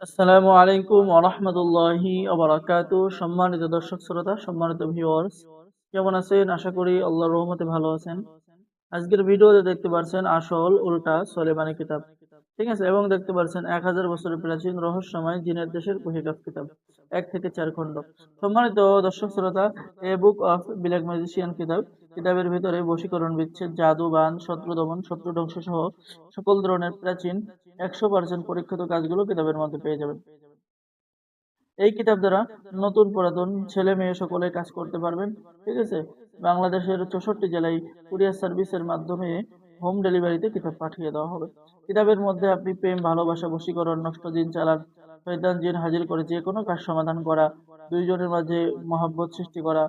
আসসালামু আলাইকুম ওয়া রাহমাতুল্লাহি ওয়া বারাকাতুহু। সম্মানিত দর্শক শ্রোতা, সম্মানিত ভিউয়ার্স, কেমন আছেন? আশা করি আল্লাহর রহমতে ভালো আছেন। আজকের ভিডিওতে দেখতে পাচ্ছেন আসল উল্টা সোলেমানি কিতাব। ঠিক আছে? এবং দেখতে পাচ্ছেন 1000 বছরের প্রাচীন রহস্যময় জিনের দেশের কুহিকাপ কিতাব 1 থেকে 4 খণ্ড। সম্মানিত দর্শক শ্রোতা, এ বুক অফ ব্ল্যাক ম্যাজিশিয়ান কিতাবের ভিতরে বশীকরণ, বিচ্ছেদ, জাদু, বান, শত্রু দমন, শত্রু ধ্বংস সহ সকল ধরনের প্রাচীন 100% পরীক্ষিত কাজগুলো কিতাবের মধ্যে পেয়ে যাবেন। এই কিতাব দ্বারা নতুন পুরাতন ছেলে মেয়ে সকলে কাজ করতে পারবেন। ঠিক আছে? বাংলাদেশের 64 জেলায় কুরিয়ার সার্ভিসের মাধ্যমে হোম ডেলিভারিতে কিতাব পাঠিয়ে দেওয়া হবে। কিতাবের মধ্যে আপনি প্রেম, ভালোবাসা, বশীকরণ, নষ্ট দিন চালান, শয়তান জিন হাজির করে যে কোনো কাজ সমাধান করা, দুইজনের মাঝে মহাব্বত সৃষ্টি করা,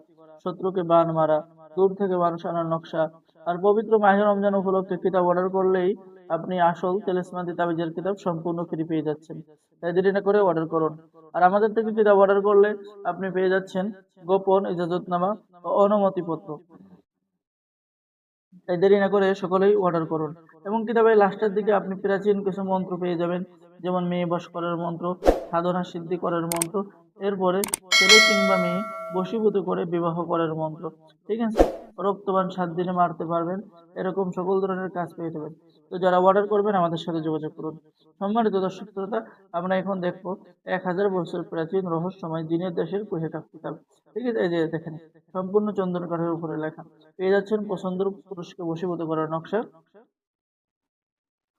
শত্রুকে বান মারা, দূর থেকে মানুষ আনার নকশা। আর পবিত্র মাহে রমজান উপলক্ষে কিতাব অর্ডার করলেই আপনি আসল তেলেসমাদি তাবিজের কিতাব সম্পূর্ণ ফ্রি পেয়ে যাচ্ছেন। তাই দেরি না করে অর্ডার করুন। আর আমাদের থেকে কিতাব অর্ডার করলে আপনি পেয়ে যাচ্ছেন গোপন ইজাজতনামা ও অনুমতিপত্র। তাই দেরি না করে সকলেই অর্ডার করুন। এবং কিতাবের লাস্টের দিকে আপনি প্রাচীন কিছু মন্ত্র পেয়ে যাবেন, যেমন মেয়ে বশ করার মন্ত্র, সাধনা সিদ্ধি করার মন্ত্র, এরপরে ছেলে কিংবা মেয়ে বশীভূত করে বিবাহ করার মন্ত্র। ঠিক আছে? রক্তবান 7 দিনে মারতে পারবেন, এরকম সকল ধরনের কাজ পেয়ে যাবেন। তো যারা অর্ডার করবেন আমাদের সাথে যোগাযোগ করুন। সম্মানিত দর্শক শ্রোতা, আমরা এখন দেখবো 1000 বছর প্রাচীন রহস্যময় জিনের দেশের কুহেকাপ কিতাব। ঠিক আছে? এই যে দেখেন, সম্পূর্ণ চন্দন কাঠের উপরে লেখা। পেয়ে যাচ্ছেন পছন্দের পুরুষকে বশীভূত করার নকশা,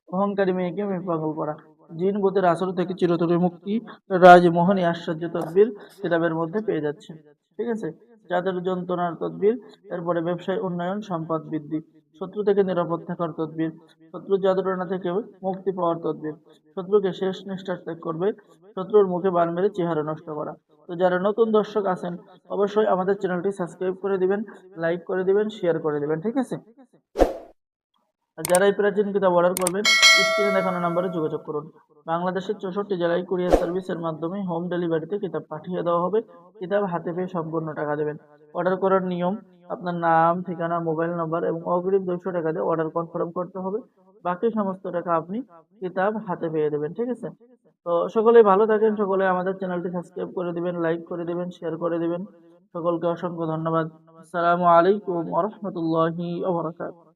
অহংকারী মেয়েকে মেয়ে পাগল করা, জিন ভূতের আসর থেকে চিরতরে মুক্তি, রাজমোহনী আশ্চর্য তদবির কিতাবের মধ্যে পেয়ে যাচ্ছেন। ঠিক আছে? যাদের যন্ত্রণার তদবির, এরপরে ব্যবসায় উন্নয়ন, সম্পদ বৃদ্ধি, শত্রু থেকে নিরাপদ থাকার তদবির, শত্রু যন্ত্রণা থেকে মুক্তি পাওয়ার তদবির, শত্রুকে শেষ নিঃশ্বাস ত্যাগ করবে, শত্রুর মুখে বান মেরে চেহারা নষ্ট করা। তো যারা নতুন দর্শক আছেন, অবশ্যই আমাদের চ্যানেলটি সাবস্ক্রাইব করে দিবেন, লাইক করে দিবেন, শেয়ার করে দিবেন। ঠিক আছে? আর যারা এই প্রাচীন কিতাব অর্ডার করবেন, স্ক্রিনে দেখানো নম্বরে যোগাযোগ করুন। বাংলাদেশের 64 জেলায় কুরিয়ার সার্ভিসের মাধ্যমে হোম ডেলিভারিতে কিতাব পাঠিয়ে দেওয়া হবে। কিতাব হাতে পেয়ে সম্পূর্ণ টাকা দেবেন। অর্ডার করার নিয়ম: আপনার নাম, ঠিকানা, মোবাইল নম্বর এবং অগ্রিম 200 টাকা দিয়ে অর্ডার কনফার্ম করতে হবে। বাকি সমস্ত টাকা আপনি কিতাব হাতে পেয়ে দেবেন। ঠিক আছে? তো সকলে ভালো থাকেন, সকলে আমাদের চ্যানেলটি সাবস্ক্রাইব করে দিবেন, লাইক করে দিবেন, শেয়ার করে দিবেন। সকলকে অসংখ্য ধন্যবাদ। আসসালামু আলাইকুম ওয়া রাহমাতুল্লাহি ওয়া বারাকাতুহু।